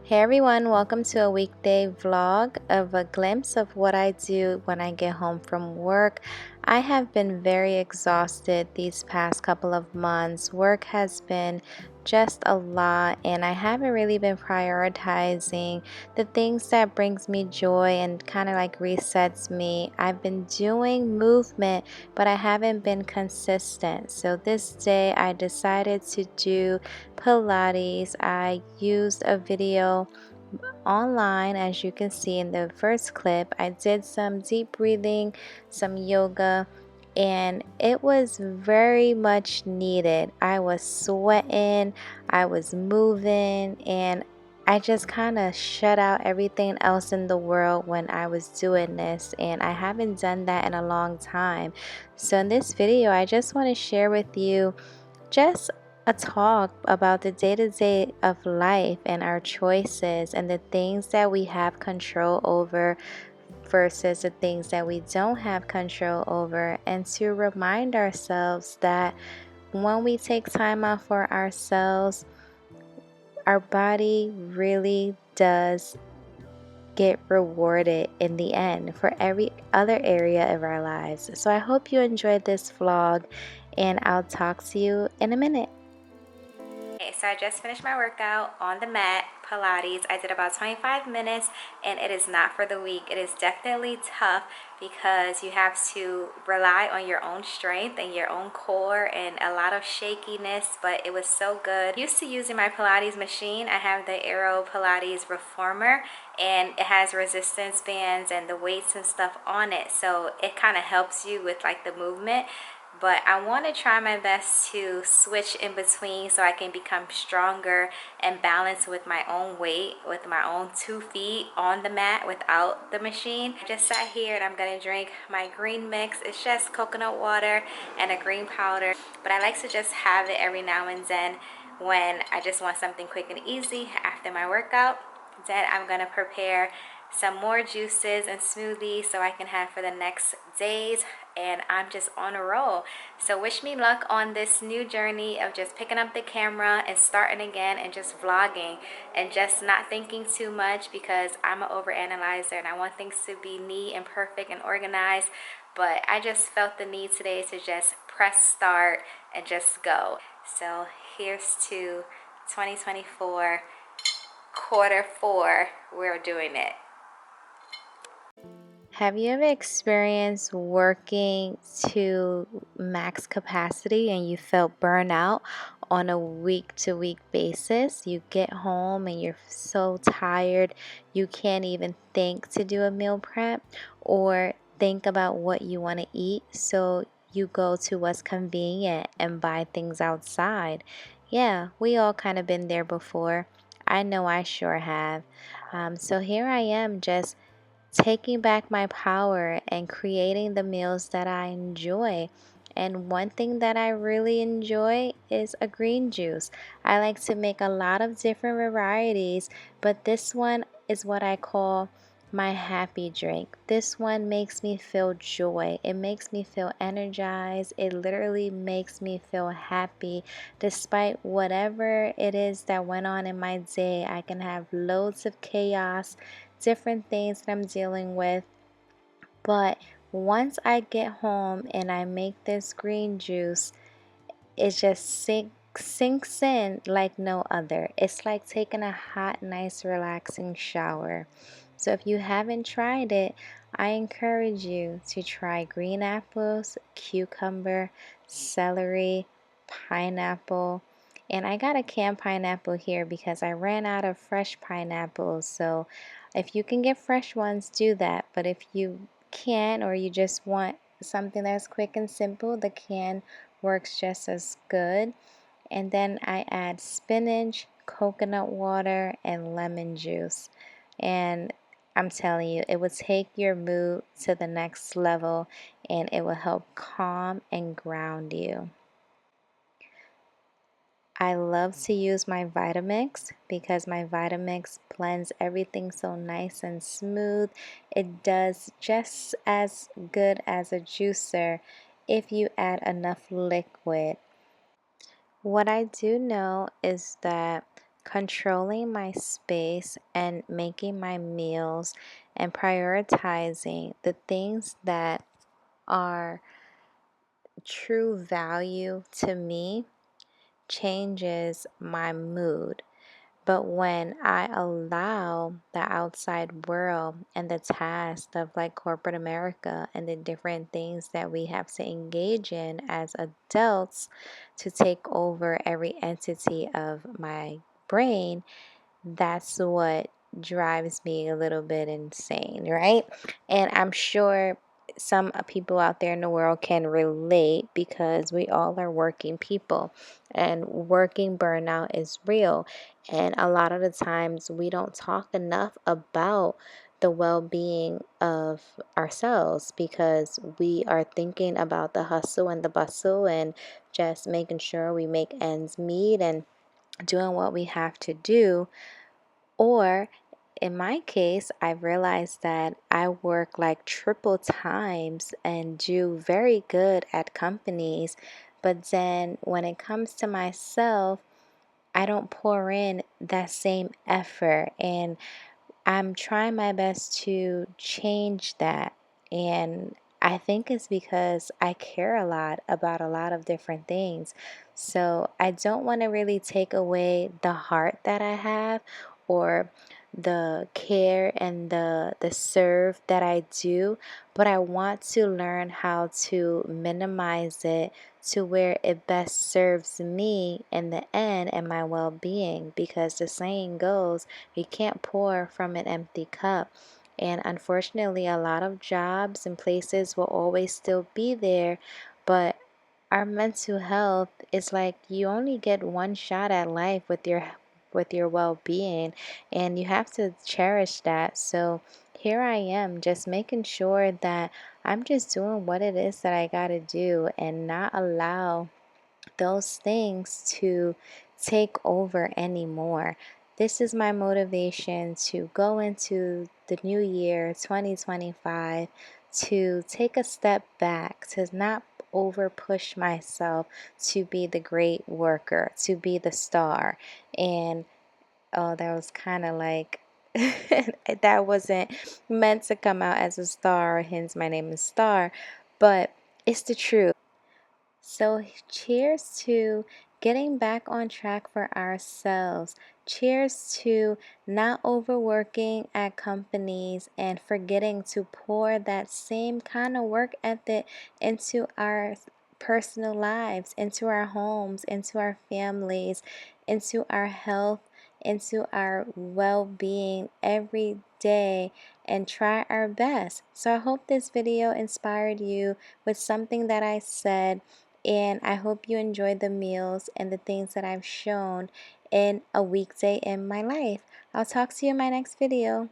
Hey everyone, welcome to a weekday vlog of a glimpse of what I do when I get home from work. I have been very exhausted these past couple of months. Work has been just a lot and I haven't really been prioritizing the things that brings me joy and kind of like resets me. I've been doing movement, but I haven't been consistent. So this day I decided to do Pilates. I used a video online, as you can see in the first clip. I did some deep breathing, some yoga, and it was very much needed. I was sweating, I was moving, and I just kind of shut out everything else in the world when I was doing this, and I haven't done that in a long time. So in this video, I just want to share with you just a talk about the day-to-day of life and our choices and the things that we have control over versus the things that we don't have control over, and to remind ourselves that when we take time out for ourselves, our body really does get rewarded in the end for every other area of our lives. So I hope you enjoyed this vlog, and I'll talk to you in a minute. Okay, so I just finished my workout on the mat, Pilates. I did about 25 minutes, and it is not for the weak. It is definitely tough because you have to rely on your own strength and your own core and a lot of shakiness, but it was so good. Used to using my Pilates machine. I have the Aero Pilates Reformer, and it has resistance bands and the weights and stuff on it, so it kind of helps you with like the movement. But I want to try my best to switch in between so I can become stronger and balanced with my own weight, with my own 2 feet on the mat without the machine. I just sat here and I'm going to drink my green mix. It's just coconut water and a green powder, but I like to just have it every now and then when I just want something quick and easy after my workout. Then I'm going to prepare some more juices and smoothies so I can have for the next days, and I'm just on a roll. So wish me luck on this new journey of just picking up the camera and starting again and just vlogging and just not thinking too much, because I'm an overanalyzer and I want things to be neat and perfect and organized. But I just felt the need today to just press start and just go. So here's to 2024 Q4. We're doing it. Have you ever experienced working to max capacity and you felt burnout on a week-to-week basis? You get home and you're so tired, you can't even think to do a meal prep or think about what you want to eat, so you go to what's convenient and buy things outside. Yeah, we all kind of been there before. I know I sure have. So here I am, just taking back my power and creating the meals that I enjoy. And one thing that I really enjoy is a green juice. I like to make a lot of different varieties, but this one is what I call my happy drink. This one makes me feel joy. It makes me feel energized. It literally makes me feel happy despite whatever it is that went on in my day. I can have loads of chaos, different things that I'm dealing with. But once I get home and I make this green juice, it just sinks in like no other. It's like taking a hot, nice, relaxing shower. So if you haven't tried it, I encourage you to try green apples, cucumber, celery, pineapple. And I got a canned pineapple here because I ran out of fresh pineapples. So if you can get fresh ones, do that. But if you can't, or you just want something that's quick and simple, the can works just as good. And then I add spinach, coconut water, and lemon juice. And I'm telling you, it will take your mood to the next level and it will help calm and ground you. I love to use my Vitamix because my Vitamix blends everything so nice and smooth. It does just as good as a juicer if you add enough liquid. What I do know is that controlling my space and making my meals and prioritizing the things that are true value to me changes my mood. But when I allow the outside world and the task of like corporate America and the different things that we have to engage in as adults to take over every entity of my brain, that's what drives me a little bit insane, right? And I'm sure some people out there in the world can relate because we all are working people and working burnout is real. And a lot of the times we don't talk enough about the well being of ourselves because we are thinking about the hustle and the bustle and just making sure we make ends meet and doing what we have to do. Or in my case, I realized that I work like triple times and do very good at companies. But then when it comes to myself, I don't pour in that same effort. And I'm trying my best to change that. And I think it's because I care a lot about a lot of different things. So I don't want to really take away the heart that I have or the care and the serve that I do, but I want to learn how to minimize it to where it best serves me in the end and my well-being, because the saying goes, you can't pour from an empty cup. And unfortunately, a lot of jobs and places will always still be there, but our mental health is like you only get one shot at life with your well-being, and you have to cherish that. So here I am just making sure that I'm just doing what it is that I got to do and not allow those things to take over anymore. This is my motivation to go into the new year 2025 to take a step back, to not over push myself to be the great worker, to be the star. And oh, that was kind of like that wasn't meant to come out as a star, hence my name is Star, but it's the truth. So, cheers to getting back on track for ourselves. Cheers to not overworking at companies and forgetting to pour that same kind of work ethic into our personal lives, into our homes, into our families, into our health, into our well being every day, and try our best. So, I hope this video inspired you with something that I said, and I hope you enjoyed the meals and the things that I've shown in a weekday in my life. I'll talk to you in my next video.